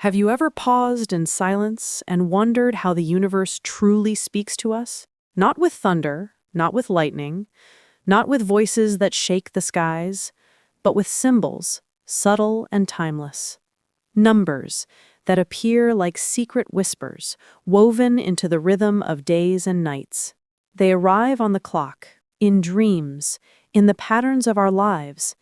Have you ever paused in silence and wondered how the universe truly speaks to us? Not with thunder, not with lightning, not with voices that shake the skies, but with symbols, subtle and timeless. Numbers that appear like secret whispers, woven into the rhythm of days and nights. They arrive on the clock, in dreams, in the patterns of our lives,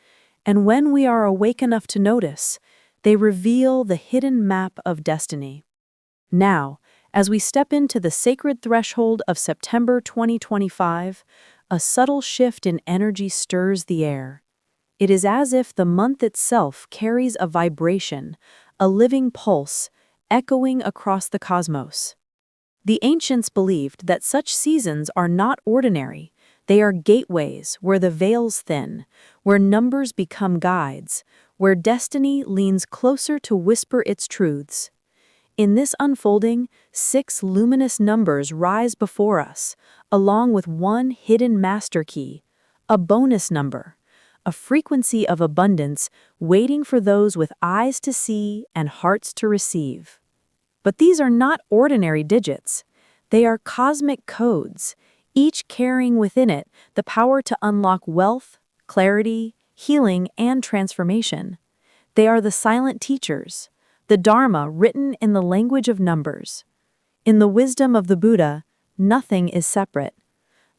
and when we are awake enough to notice, they reveal the hidden map of destiny. Now, as we step into the sacred threshold of September 2025, a subtle shift in energy stirs the air. It is as if the month itself carries a vibration, a living pulse, echoing across the cosmos. The ancients believed that such seasons are not ordinary. They are gateways where the veils thin, where numbers become guides, where destiny leans closer to whisper its truths. In this unfolding, 6 luminous numbers rise before us, along with one hidden master key, a bonus number, a frequency of abundance waiting for those with eyes to see and hearts to receive. But these are not ordinary digits. They are cosmic codes, each carrying within it the power to unlock wealth, clarity, healing, and transformation. They are the silent teachers, the Dharma written in the language of numbers. In the wisdom of the Buddha, nothing is separate.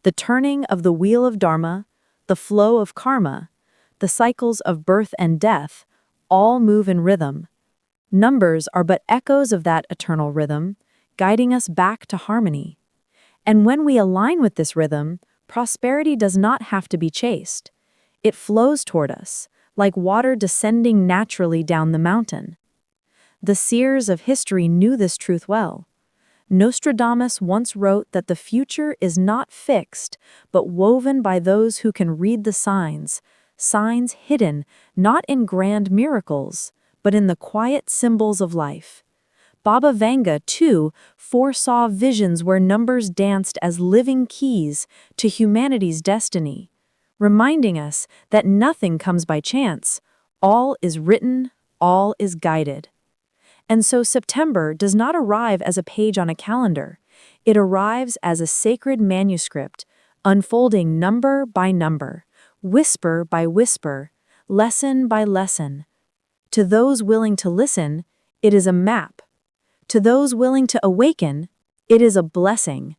The turning of the wheel of Dharma, the flow of karma, the cycles of birth and death, all move in rhythm. Numbers are but echoes of that eternal rhythm, guiding us back to harmony. And when we align with this rhythm, prosperity does not have to be chased. It flows toward us, like water descending naturally down the mountain. The seers of history knew this truth well. Nostradamus once wrote that the future is not fixed, but woven by those who can read the signs, signs hidden not in grand miracles, but in the quiet symbols of life. Baba Vanga, too, foresaw visions where numbers danced as living keys to humanity's destiny, reminding us that nothing comes by chance, all is written, all is guided. And so September does not arrive as a page on a calendar. It arrives as a sacred manuscript, unfolding number by number, whisper by whisper, lesson by lesson. To those willing to listen, it is a map. To those willing to awaken, it is a blessing.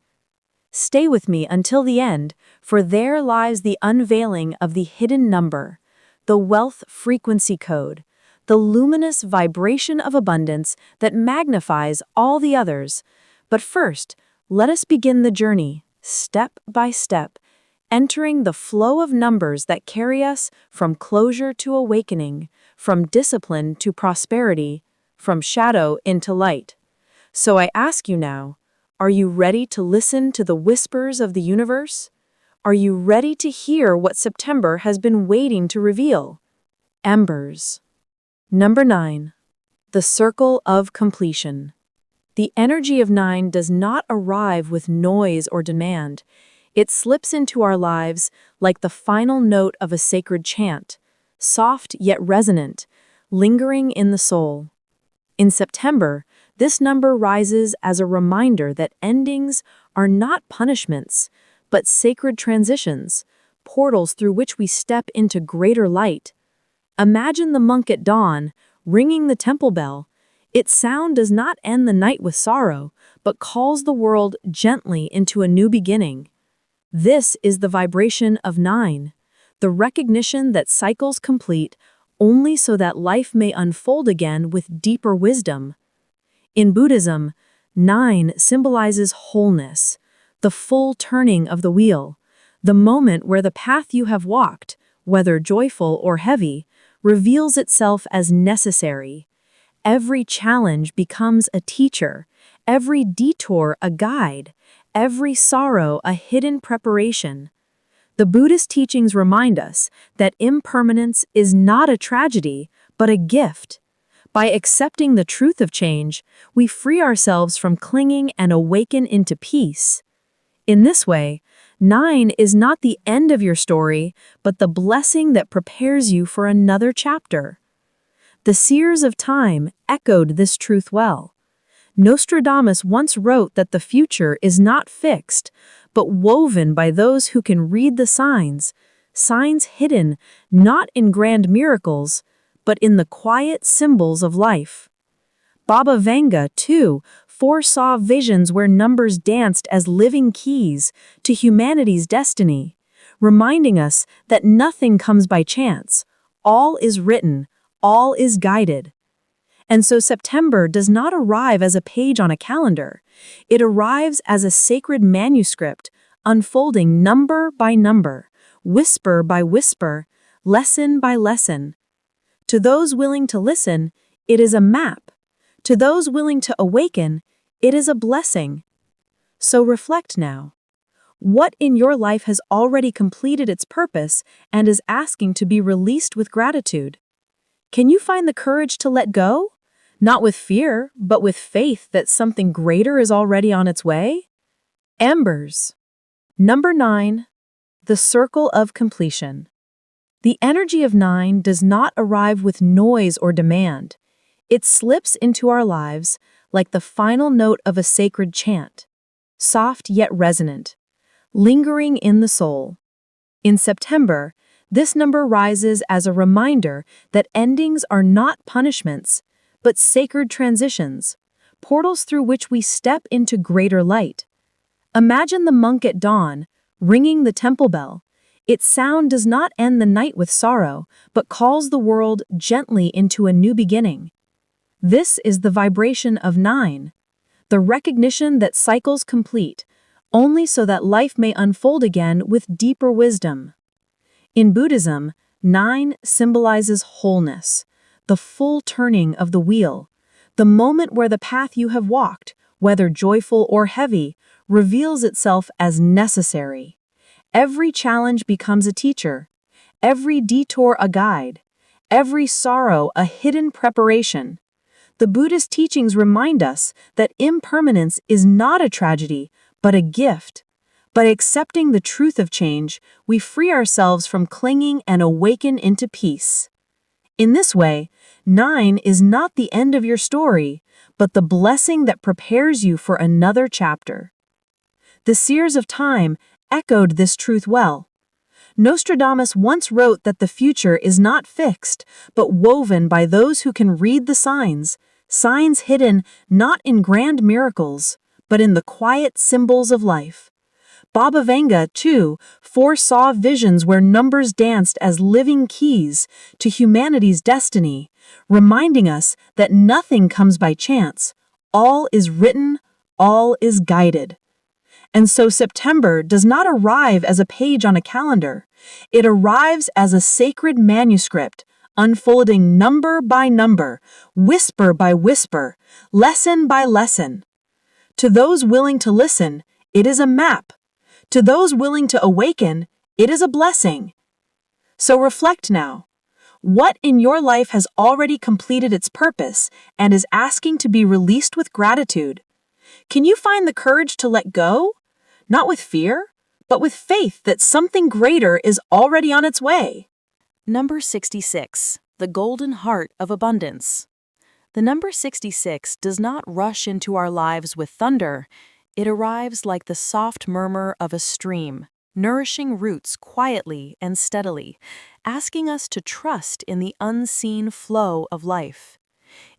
Stay with me until the end, for there lies the unveiling of the hidden number, the wealth frequency code, the luminous vibration of abundance that magnifies all the others. But first, let us begin the journey, step by step, entering the flow of numbers that carry us from closure to awakening, from discipline to prosperity, from shadow into light. So I ask you now, are you ready to listen to the whispers of the universe? Are you ready to hear what September has been waiting to reveal? Embers. Number 9. The circle of completion. The energy of 9 does not arrive with noise or demand. It slips into our lives like the final note of a sacred chant, soft yet resonant, lingering in the soul. In September, this number rises as a reminder that endings are not punishments, but sacred transitions, portals through which we step into greater light. Imagine the monk at dawn, ringing the temple bell. Its sound does not end the night with sorrow, but calls the world gently into a new beginning. This is the vibration of 9, the recognition that cycles complete only so that life may unfold again with deeper wisdom. In Buddhism, 9 symbolizes wholeness, the full turning of the wheel, the moment where the path you have walked, whether joyful or heavy, reveals itself as necessary. Every challenge becomes a teacher, every detour a guide, every sorrow a hidden preparation. The Buddhist teachings remind us that impermanence is not a tragedy, but a gift. By accepting the truth of change, we free ourselves from clinging and awaken into peace. In this way, 9 is not the end of your story, but the blessing that prepares you for another chapter. The seers of time echoed this truth well. Nostradamus once wrote that the future is not fixed, but woven by those who can read the signs, signs hidden not in grand miracles, but in the quiet symbols of life. Baba Vanga, too, foresaw visions where numbers danced as living keys to humanity's destiny, reminding us that nothing comes by chance, all is written, all is guided. And so September does not arrive as a page on a calendar. It arrives as a sacred manuscript, unfolding number by number, whisper by whisper, lesson by lesson. To those willing to listen, it is a map. To those willing to awaken, it is a blessing. So reflect now. What in your life has already completed its purpose and is asking to be released with gratitude? Can you find the courage to let go? Not with fear, but with faith that something greater is already on its way? Embers. Number 9. The circle of completion. The energy of 9 does not arrive with noise or demand. It slips into our lives like the final note of a sacred chant, soft yet resonant, lingering in the soul. In September, this number rises as a reminder that endings are not punishments, but sacred transitions, portals through which we step into greater light. Imagine the monk at dawn, ringing the temple bell. Its sound does not end the night with sorrow, but calls the world gently into a new beginning. This is the vibration of 9, the recognition that cycles complete, only so that life may unfold again with deeper wisdom. In Buddhism, 9 symbolizes wholeness, the full turning of the wheel, the moment where the path you have walked, whether joyful or heavy, reveals itself as necessary. Every challenge becomes a teacher, every detour a guide, every sorrow a hidden preparation. The Buddhist teachings remind us that impermanence is not a tragedy, but a gift. By accepting the truth of change, we free ourselves from clinging and awaken into peace. In this way, 9 is not the end of your story, but the blessing that prepares you for another chapter. The seers of time echoed this truth well. Nostradamus once wrote that the future is not fixed, but woven by those who can read the signs, signs hidden not in grand miracles, but in the quiet symbols of life. Baba Vanga, too, foresaw visions where numbers danced as living keys to humanity's destiny, reminding us that nothing comes by chance, all is written, all is guided. And so September does not arrive as a page on a calendar. It arrives as a sacred manuscript, unfolding number by number, whisper by whisper, lesson by lesson. To those willing to listen, it is a map. To those willing to awaken, it is a blessing. So reflect now. What in your life has already completed its purpose and is asking to be released with gratitude? Can you find the courage to let go? Not with fear, but with faith that something greater is already on its way. Number 66, the golden heart of abundance. The number 66 does not rush into our lives with thunder. It arrives like the soft murmur of a stream, nourishing roots quietly and steadily, asking us to trust in the unseen flow of life.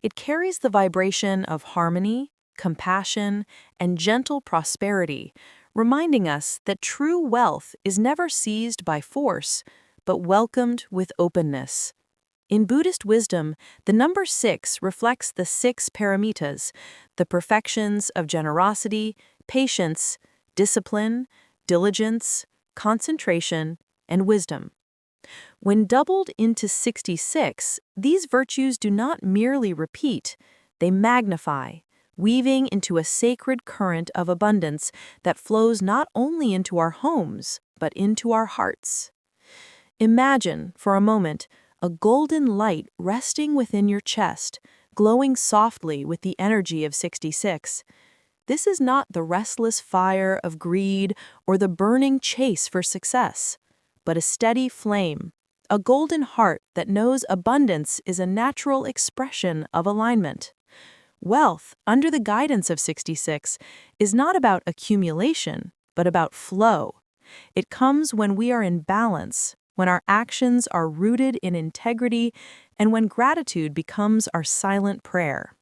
It carries the vibration of harmony, compassion, and gentle prosperity, reminding us that true wealth is never seized by force, but welcomed with openness. In Buddhist wisdom, the number 6 reflects the 6 paramitas, the perfections of generosity, patience, discipline, diligence, concentration, and wisdom. When doubled into 66, these virtues do not merely repeat, they magnify, weaving into a sacred current of abundance that flows not only into our homes, but into our hearts. Imagine, for a moment, a golden light resting within your chest, glowing softly with the energy of 66. This is not the restless fire of greed or the burning chase for success, but a steady flame, a golden heart that knows abundance is a natural expression of alignment. Wealth, under the guidance of 66, is not about accumulation, but about flow. It comes when we are in balance, when our actions are rooted in integrity, and when gratitude becomes our silent prayer.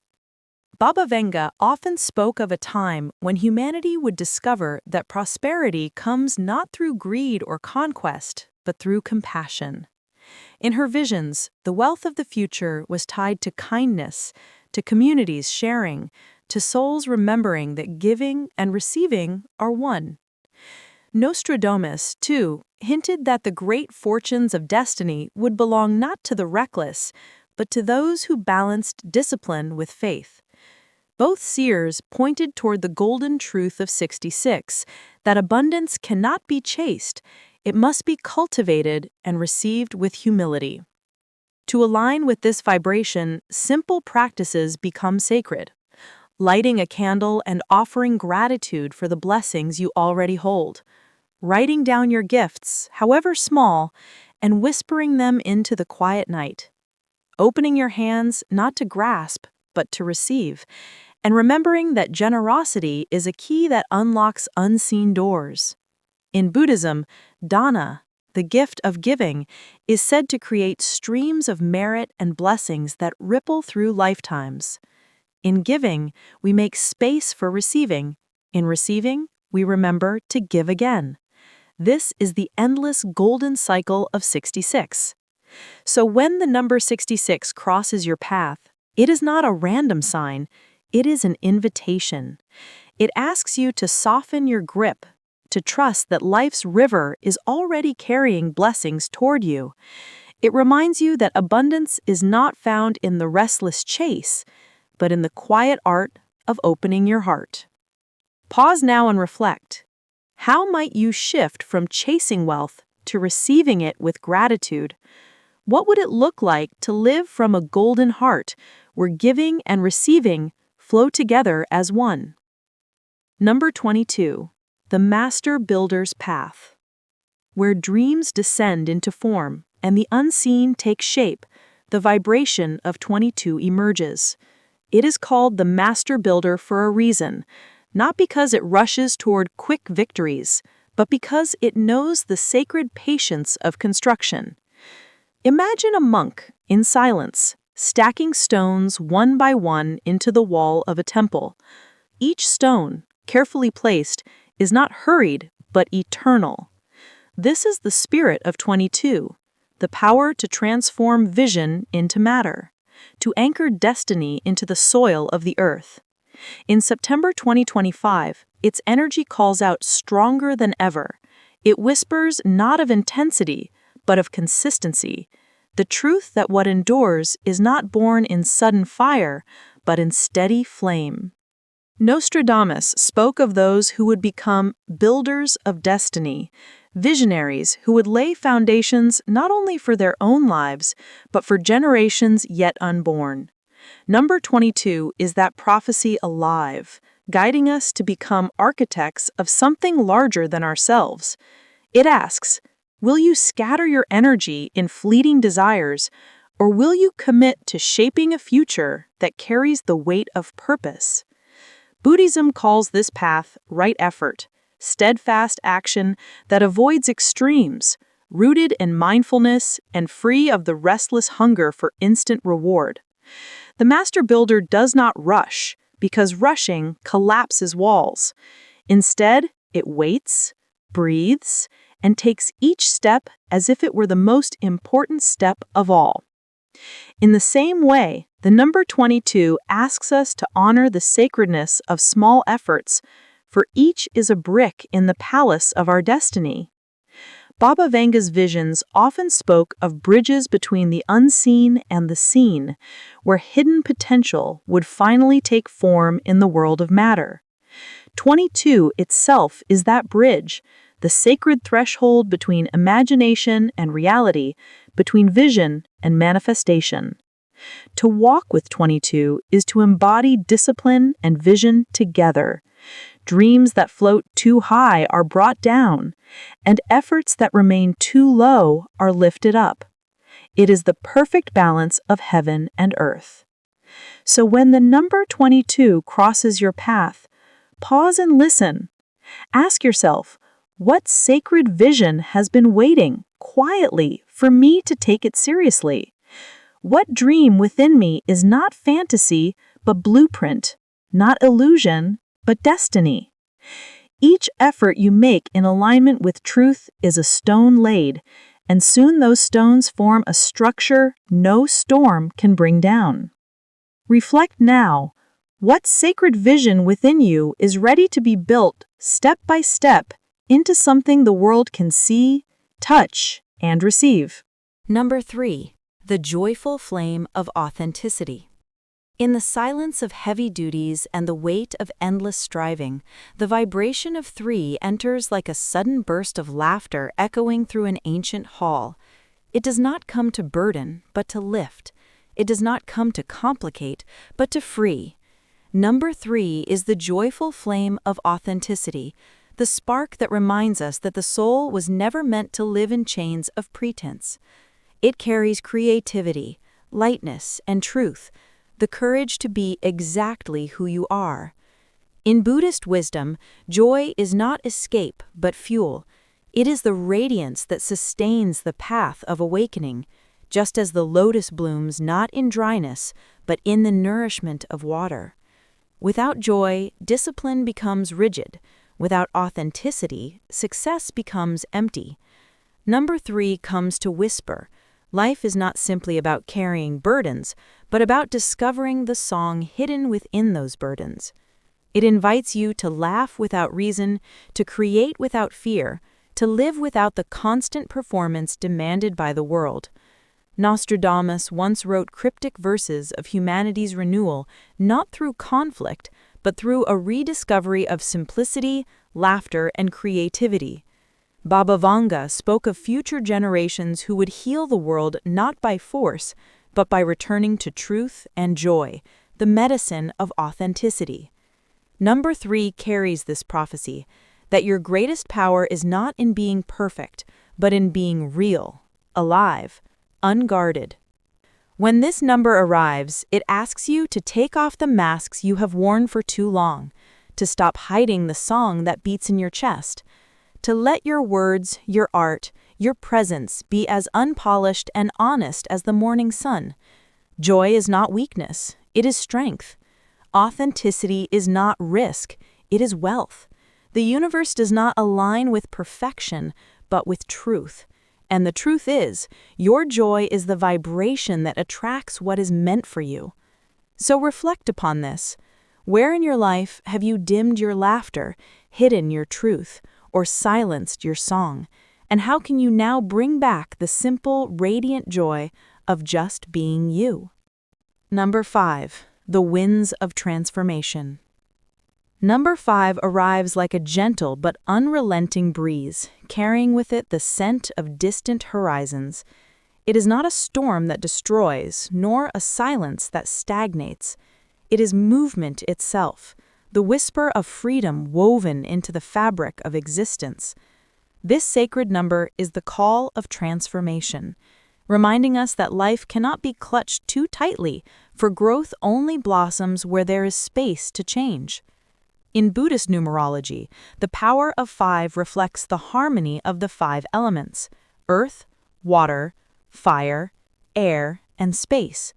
Baba Vanga often spoke of a time when humanity would discover that prosperity comes not through greed or conquest, but through compassion. In her visions, the wealth of the future was tied to kindness, to communities sharing, to souls remembering that giving and receiving are one. Nostradamus, too, hinted that the great fortunes of destiny would belong not to the reckless, but to those who balanced discipline with faith. Both seers pointed toward the golden truth of 66, that abundance cannot be chased, it must be cultivated and received with humility. To align with this vibration, simple practices become sacred. Lighting a candle and offering gratitude for the blessings you already hold. Writing down your gifts, however small, and whispering them into the quiet night. Opening your hands not to grasp, but to receive, and remembering that generosity is a key that unlocks unseen doors. In Buddhism, dana, the gift of giving, is said to create streams of merit and blessings that ripple through lifetimes. In giving, we make space for receiving. In receiving, we remember to give again. This is the endless golden cycle of 66. So when the number 66 crosses your path, it is not a random sign, it is an invitation. It asks you to soften your grip, to trust that life's river is already carrying blessings toward you. It reminds you that abundance is not found in the restless chase, but in the quiet art of opening your heart. Pause now and reflect. How might you shift from chasing wealth to receiving it with gratitude? What would it look like to live from a golden heart, where giving and receiving flow together as one? Number 22. The Master Builder's Path. Where dreams descend into form and the unseen takes shape, the vibration of 22 emerges. It is called the Master Builder for a reason, not because it rushes toward quick victories, but because it knows the sacred patience of construction. Imagine a monk, in silence, stacking stones one by one into the wall of a temple. Each stone, carefully placed, is not hurried, but eternal. This is the spirit of 22, the power to transform vision into matter, to anchor destiny into the soil of the earth. In September 2025, its energy calls out stronger than ever. It whispers not of intensity, but of consistency, the truth that what endures is not born in sudden fire, but in steady flame. Nostradamus spoke of those who would become builders of destiny, visionaries who would lay foundations not only for their own lives, but for generations yet unborn. Number 22 is that prophecy alive, guiding us to become architects of something larger than ourselves. It asks, will you scatter your energy in fleeting desires, or will you commit to shaping a future that carries the weight of purpose? Buddhism calls this path right effort, steadfast action that avoids extremes, rooted in mindfulness and free of the restless hunger for instant reward. The Master Builder does not rush, because rushing collapses walls. Instead, it waits, breathes, and takes each step as if it were the most important step of all. In the same way, the number 22 asks us to honor the sacredness of small efforts, for each is a brick in the palace of our destiny. Baba Vanga's visions often spoke of bridges between the unseen and the seen, where hidden potential would finally take form in the world of matter. 22 itself is that bridge, the sacred threshold between imagination and reality, between vision and manifestation. To walk with 22 is to embody discipline and vision together. Dreams that float too high are brought down, and efforts that remain too low are lifted up. It is the perfect balance of heaven and earth. So when the number 22 crosses your path, pause and listen. Ask yourself, what sacred vision has been waiting quietly for me to take it seriously? What dream within me is not fantasy, but blueprint, not illusion, but destiny? Each effort you make in alignment with truth is a stone laid, and soon those stones form a structure no storm can bring down. Reflect now. What sacred vision within you is ready to be built step by step into something the world can see, touch, and receive? Number 3. The joyful flame of authenticity. In the silence of heavy duties and the weight of endless striving, the vibration of 3 enters like a sudden burst of laughter echoing through an ancient hall. It does not come to burden, but to lift. It does not come to complicate, but to free. Number 3 is the joyful flame of authenticity, the spark that reminds us that the soul was never meant to live in chains of pretense. It carries creativity, lightness, and truth, the courage to be exactly who you are. In Buddhist wisdom, joy is not escape but fuel. It is the radiance that sustains the path of awakening, just as the lotus blooms not in dryness but in the nourishment of water. Without joy, discipline becomes rigid. Without authenticity, success becomes empty. Number 3 comes to whisper. Life is not simply about carrying burdens, but about discovering the song hidden within those burdens. It invites you to laugh without reason, to create without fear, to live without the constant performance demanded by the world. Nostradamus once wrote cryptic verses of humanity's renewal not through conflict, but through a rediscovery of simplicity, laughter, and creativity. Baba Vanga spoke of future generations who would heal the world not by force, but by returning to truth and joy, the medicine of authenticity. Number 3 carries this prophecy, that your greatest power is not in being perfect, but in being real, alive, unguarded. When this number arrives, it asks you to take off the masks you have worn for too long, to stop hiding the song that beats in your chest, to let your words, your art, your presence be as unpolished and honest as the morning sun. Joy is not weakness, it is strength. Authenticity is not risk, it is wealth. The universe does not align with perfection, but with truth. And the truth is, your joy is the vibration that attracts what is meant for you. So reflect upon this. Where in your life have you dimmed your laughter, hidden your truth, or silenced your song? And how can you now bring back the simple, radiant joy of just being you? Number 5. The winds of transformation. Number 5 arrives like a gentle but unrelenting breeze, carrying with it the scent of distant horizons. It is not a storm that destroys, nor a silence that stagnates. It is movement itself, the whisper of freedom woven into the fabric of existence. This sacred number is the call of transformation, reminding us that life cannot be clutched too tightly, for growth only blossoms where there is space to change. In Buddhist numerology, the power of 5 reflects the harmony of the 5 elements: earth, water, fire, air, and space.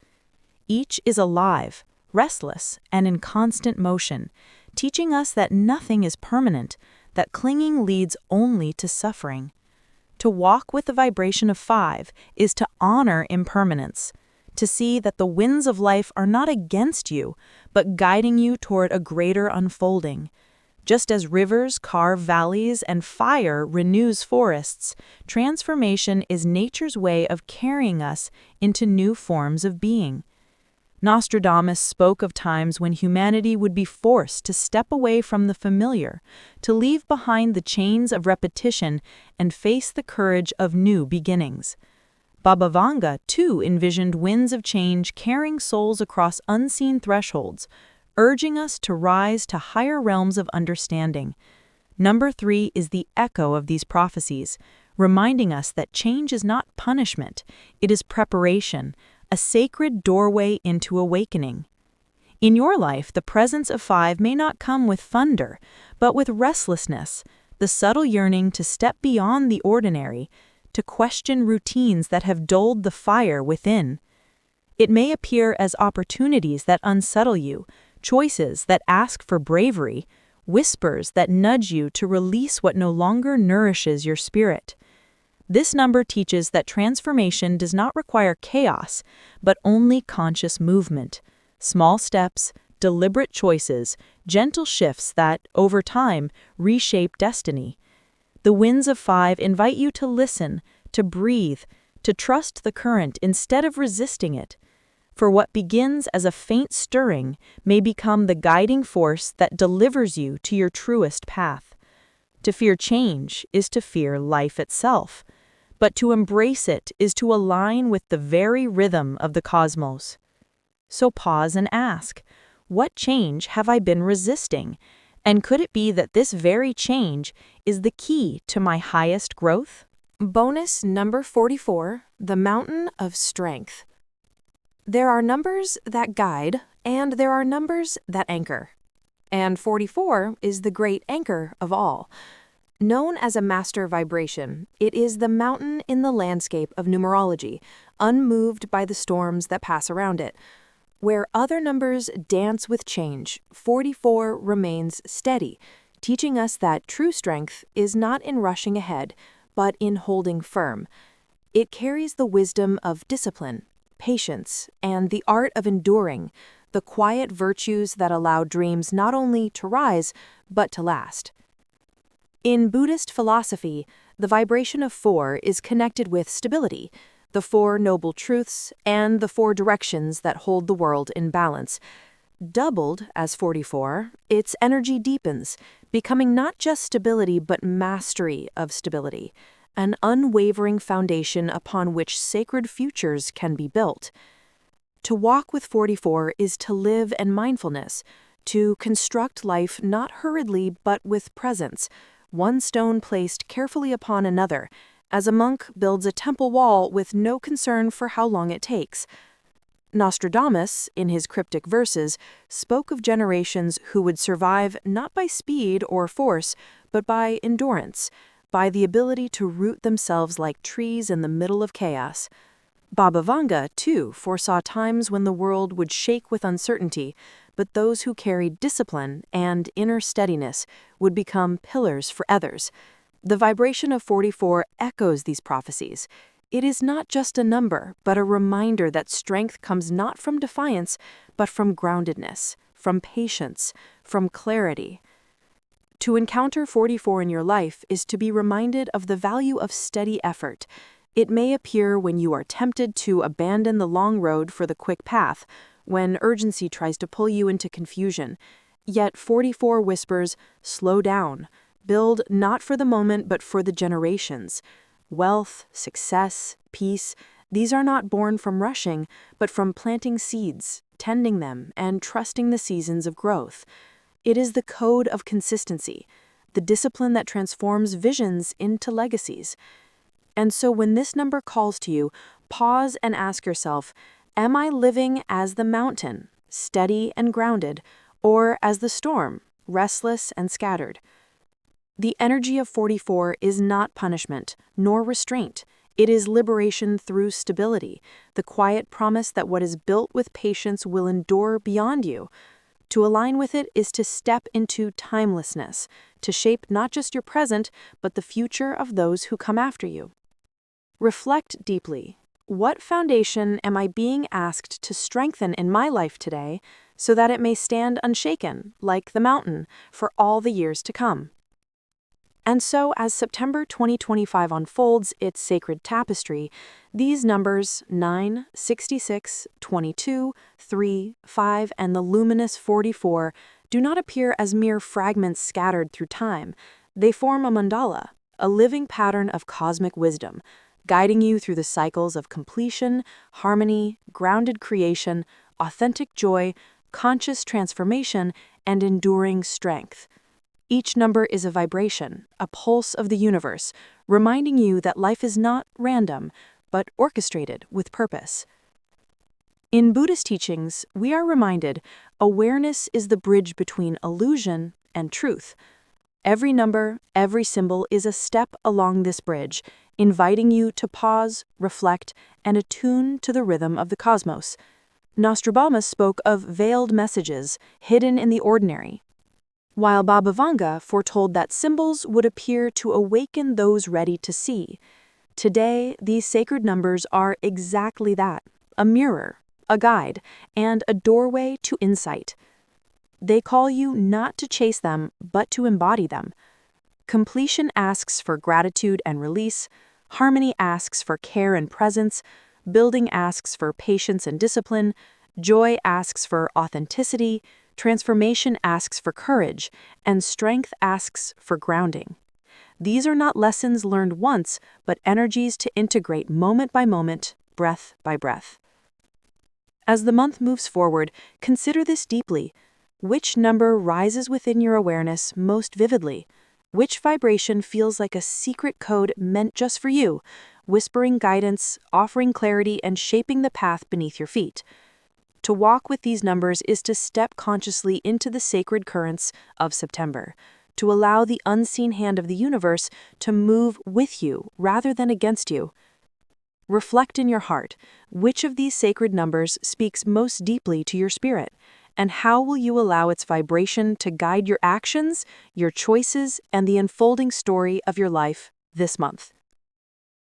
Each is alive, restless, and in constant motion, teaching us that nothing is permanent, that clinging leads only to suffering. To walk with the vibration of 5 is to honor impermanence, to see that the winds of life are not against you, but guiding you toward a greater unfolding. Just as rivers carve valleys and fire renews forests, transformation is nature's way of carrying us into new forms of being. Nostradamus spoke of times when humanity would be forced to step away from the familiar, to leave behind the chains of repetition and face the courage of new beginnings. Baba Vanga, too, envisioned winds of change carrying souls across unseen thresholds, urging us to rise to higher realms of understanding. Number 3 is the echo of these prophecies, reminding us that change is not punishment, it is preparation, a sacred doorway into awakening. In your life, the presence of 5 may not come with thunder, but with restlessness, the subtle yearning to step beyond the ordinary, to question routines that have dulled the fire within. It may appear as opportunities that unsettle you, choices that ask for bravery, whispers that nudge you to release what no longer nourishes your spirit. This number teaches that transformation does not require chaos, but only conscious movement. Small steps, deliberate choices, gentle shifts that, over time, reshape destiny. The winds of 5 invite you to listen, to breathe, to trust the current instead of resisting it. For what begins as a faint stirring may become the guiding force that delivers you to your truest path. To fear change is to fear life itself, but to embrace it is to align with the very rhythm of the cosmos. So pause and ask, what change have I been resisting? And could it be that this very change is the key to my highest growth? Bonus number 44, the Mountain of Strength. There are numbers that guide, and there are numbers that anchor. And 44 is the great anchor of all. Known as a master vibration, it is the mountain in the landscape of numerology, unmoved by the storms that pass around it. Where other numbers dance with change, 44 remains steady, teaching us that true strength is not in rushing ahead, but in holding firm. It carries the wisdom of discipline, patience, and the art of enduring, the quiet virtues that allow dreams not only to rise, but to last. In Buddhist philosophy, the vibration of 4 is connected with stability, the 4 noble truths, and the 4 directions that hold the world in balance. Doubled as 44, its energy deepens, becoming not just stability but mastery of stability, an unwavering foundation upon which sacred futures can be built. To walk with 44 is to live in mindfulness, to construct life not hurriedly but with presence, one stone placed carefully upon another, as a monk builds a temple wall with no concern for how long it takes. Nostradamus, in his cryptic verses, spoke of generations who would survive not by speed or force, but by endurance, by the ability to root themselves like trees in the middle of chaos. Baba Vanga, too, foresaw times when the world would shake with uncertainty, but those who carried discipline and inner steadiness would become pillars for others. The vibration of 44 echoes these prophecies. It is not just a number, but a reminder that strength comes not from defiance, but from groundedness, from patience, from clarity. To encounter 44 in your life is to be reminded of the value of steady effort. It may appear when you are tempted to abandon the long road for the quick path, when urgency tries to pull you into confusion. Yet 44 whispers, slow down, build not for the moment but for the generations. Wealth, success, peace, these are not born from rushing, but from planting seeds, tending them, and trusting the seasons of growth. It is the code of consistency, the discipline that transforms visions into legacies. And so when this number calls to you, pause and ask yourself, am I living as the mountain, steady and grounded, or as the storm, restless and scattered? The energy of 44 is not punishment, nor restraint. It is liberation through stability, the quiet promise that what is built with patience will endure beyond you. To align with it is to step into timelessness, to shape not just your present, but the future of those who come after you. Reflect deeply. What foundation am I being asked to strengthen in my life today so that it may stand unshaken, like the mountain, for all the years to come? And so, as September 2025 unfolds its sacred tapestry, these numbers 9, 66, 22, 3, 5, and the luminous 44 do not appear as mere fragments scattered through time. They form a mandala, a living pattern of cosmic wisdom, guiding you through the cycles of completion, harmony, grounded creation, authentic joy, conscious transformation, and enduring strength. Each number is a vibration, a pulse of the universe, reminding you that life is not random, but orchestrated with purpose. In Buddhist teachings, we are reminded awareness is the bridge between illusion and truth. Every number, every symbol is a step along this bridge, inviting you to pause, reflect, and attune to the rhythm of the cosmos. Nostradamus spoke of veiled messages hidden in the ordinary, while Baba Vanga foretold that symbols would appear to awaken those ready to see. Today, these sacred numbers are exactly that, a mirror, a guide, and a doorway to insight. They call you not to chase them, but to embody them. Completion asks for gratitude and release, harmony asks for care and presence, building asks for patience and discipline, joy asks for authenticity, transformation asks for courage, and strength asks for grounding. These are not lessons learned once, but energies to integrate moment by moment, breath by breath. As the month moves forward, consider this deeply. Which number rises within your awareness most vividly? Which vibration feels like a secret code meant just for you, whispering guidance, offering clarity, and shaping the path beneath your feet? To walk with these numbers is to step consciously into the sacred currents of September, to allow the unseen hand of the universe to move with you rather than against you. Reflect in your heart, which of these sacred numbers speaks most deeply to your spirit, and how will you allow its vibration to guide your actions, your choices, and the unfolding story of your life this month?